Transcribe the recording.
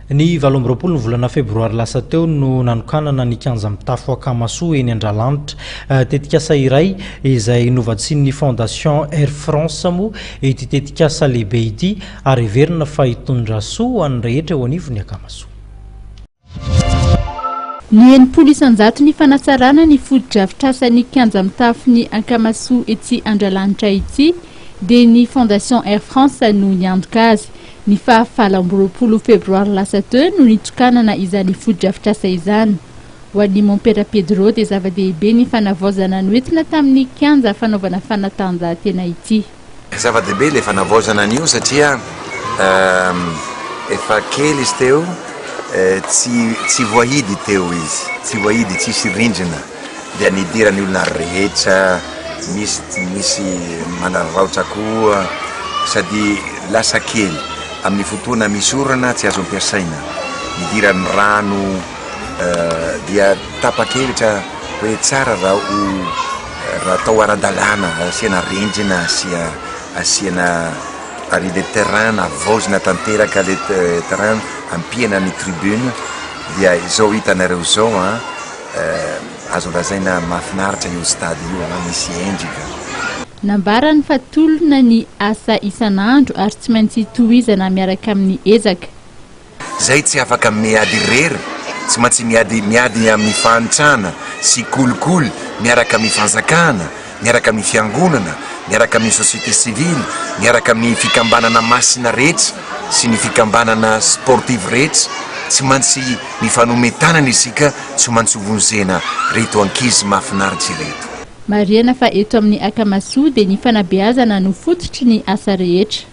Ny 20 ny volana febroary lasa teo no nanokanana ny kanja mitafo akamasoa eny Andralanitra. Tetikasa iray izay novatsian'ny fondation Air France mo ity tetikasa lehibe ity ary verina fa hitondra soa ny rehetra eo anivony akamasoa. Ny enimpolo isanjato ny fanatsarana ny foto-drafitrasan'ny kanja mitafo ny akamasoa ety Andralanitra ity dia ny fondation Air France no niantoka azy. Ny faha-20 febroary lasa teo no nitokanana izany foto-drafitrasa izany. Ho an'ny Mompera Pedro dia zava-dehibe ny fanavaozana noentina tamin'ny kianja fanaovana fanatanjahantena ity. Zava-dehibe ilay fanavaozana an'io satria efa kely izy teo, tsy voahidy teo izy, tsy voahidy, tsisy rindrina. Dia nidirany olona rehetra, misy manararaotra koa, sady lasa kely. Amin'ny fotoana misy orana tsy azo ampiasaina, nidiran'ny rano, dia tapa-kevitra hoe tsara raha tao ara-dalàna, asiana rindrina, asiana ary le terrain navaozina tanteraka le terrain, ampiana ny tribune, dia izao hitanareo izao azo lazaina mahafinaritra io stade io, misy endrika. Nambarany fa tolona ny asa isan'andro ary tsy maintsy tohizana miaraka amin'ny ezaka. Zay tsy afaka miady rery, tsy maintsy miady amin'ny fahantrana sy kolikoly, miaraka amin'ny fanjakana, miaraka amin'ny fiangonana, miaraka amin'ny société civile, miaraka amin'ny fikambanana masina rehetra sy ny fikambanana sportive rehetra, tsy maintsy mifanometanana isika, tsy maintsy vonjena reto ankizy mahafinaritra reto. Mariana fa eto amin'ny akamasoa dia ny fanabeazana no fototry ny asa rehetra.